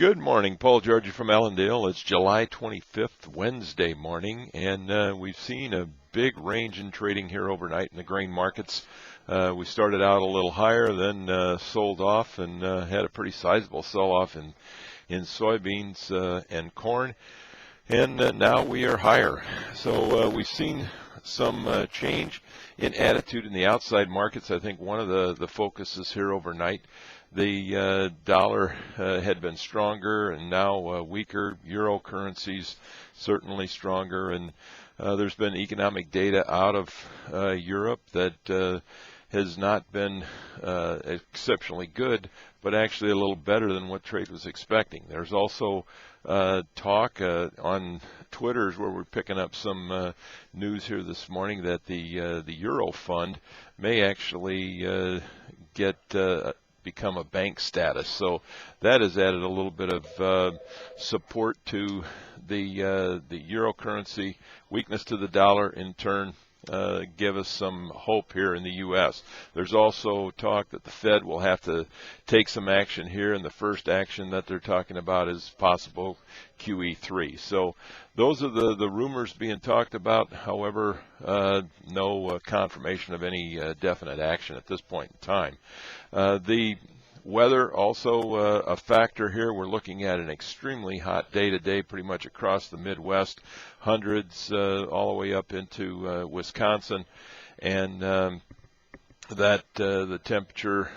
Good morning, Paul Georgie from Allendale. It's July 25th, Wednesday morning, and we've seen a big range in trading here overnight in the grain markets. We started out a little higher, then sold off and had a pretty sizable sell-off in soybeans and corn, and now we are higher. So we've seen some change in attitude in the outside markets. I think one of the focuses here overnight, the dollar had been stronger and now weaker. Euro currencies certainly stronger, and there's been economic data out of Europe that has not been exceptionally good, but actually a little better than what trade was expecting. There's also talk on Twitter's where we're picking up some news here this morning that the Euro fund may actually become a bank status. So that has added a little bit of support to the Euro currency. Weakness to the dollar in turn give us some hope here in the U.S. There's also talk that the Fed will have to take some action here, and the first action that they're talking about is possible QE3. So those are the rumors being talked about. However, no confirmation of any definite action at this point in time. The weather also a factor here. We're looking at an extremely hot day today, pretty much across the Midwest, hundreds all the way up into Wisconsin, and that the temperature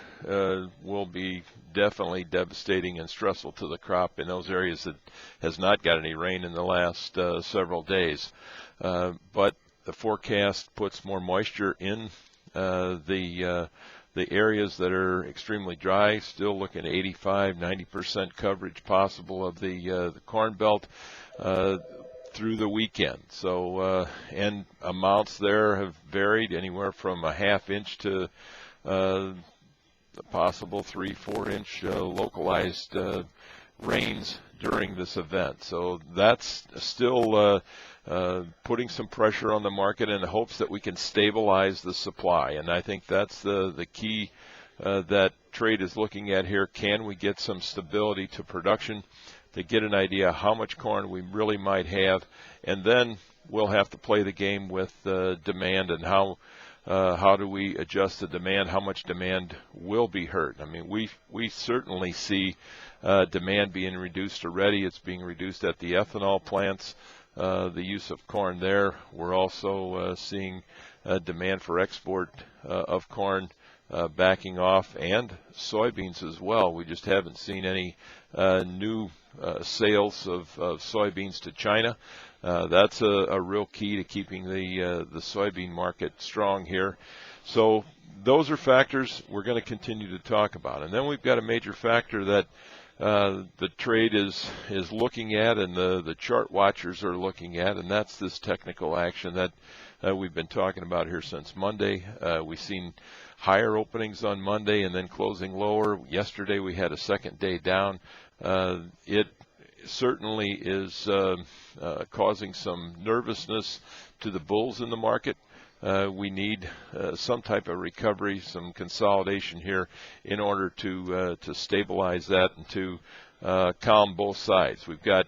will be definitely devastating and stressful to the crop in those areas that has not got any rain in the last several days. But the forecast puts more moisture in the areas that are extremely dry, still looking at 85–90% coverage possible of the corn belt through the weekend. So and amounts there have varied anywhere from a ½ inch to possible 3–4 inch localized rains during this event. So that's still putting some pressure on the market in the hopes that we can stabilize the supply. And I think that's the key that trade is looking at here. Can we get some stability to production to get an idea how much corn we really might have? And then we'll have to play the game with demand and how do we adjust the demand, how much demand will be hurt. I mean, we certainly see demand being reduced already. It's being reduced at the ethanol plants. The use of corn there. We're also seeing demand for export of corn backing off, and soybeans as well. We just haven't seen any new sales of soybeans to China. That's a real key to keeping the soybean market strong here. So those are factors we're going to continue to talk about. And then we've got a major factor that the trade is looking at, and the chart watchers are looking at, and that's this technical action that we've been talking about here since Monday. We've seen higher openings on Monday and then closing lower. Yesterday we had a second day down. It certainly is causing some nervousness to the bulls in the market. We need some type of recovery, some consolidation here in order to stabilize that and to calm both sides. We've got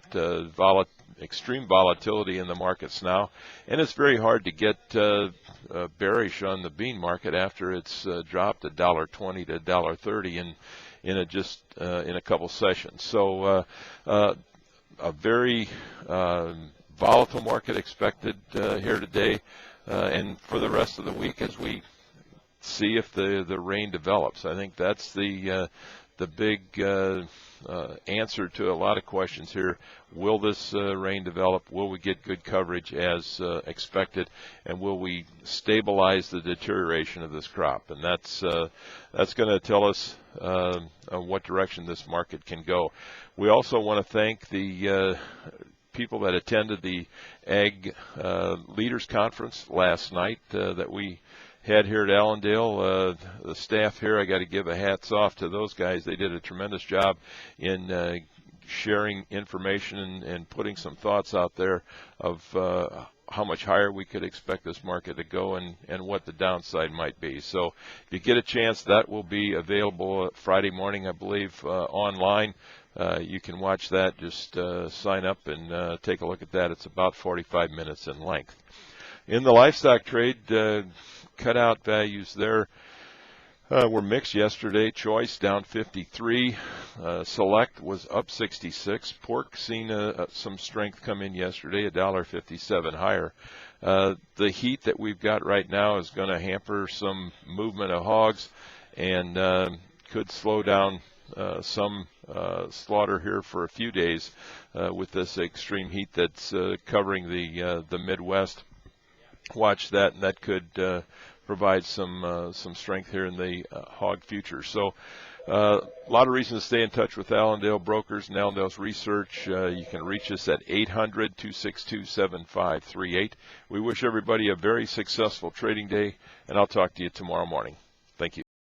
extreme volatility in the markets now, and it's very hard to get bearish on the bean market after it's dropped $1.20 to $1.30 in a couple sessions. So a very volatile market expected here today. And for the rest of the week, as we see if the rain develops. I think that's the big answer to a lot of questions here. Will this rain develop? Will we get good coverage as expected? And will we stabilize the deterioration of this crop? And that's going to tell us what direction this market can go. We also want to thank the people that attended the Ag Leaders Conference last night that we had here at Allendale. The staff here, I got to give a hats off to those guys. They did a tremendous job in sharing information and putting some thoughts out there of how much higher we could expect this market to go and what the downside might be. So if you get a chance, that will be available Friday morning, I believe, online. you can watch that. Just sign up and take a look at that. It's about 45 minutes in length. In the livestock trade, cutout values there were mixed yesterday. Choice down 53. Select was up 66. Pork seen some strength come in yesterday, $1.57 higher. The heat that we've got right now is going to hamper some movement of hogs and could slow down some slaughter here for a few days with this extreme heat that's covering the Midwest. Watch that, and that could provide some strength here in the hog futures. So a lot of reasons to stay in touch with Allendale Brokers and Allendale's research. You can reach us at 800-262-7538. We wish everybody a very successful trading day, and I'll talk to you tomorrow morning.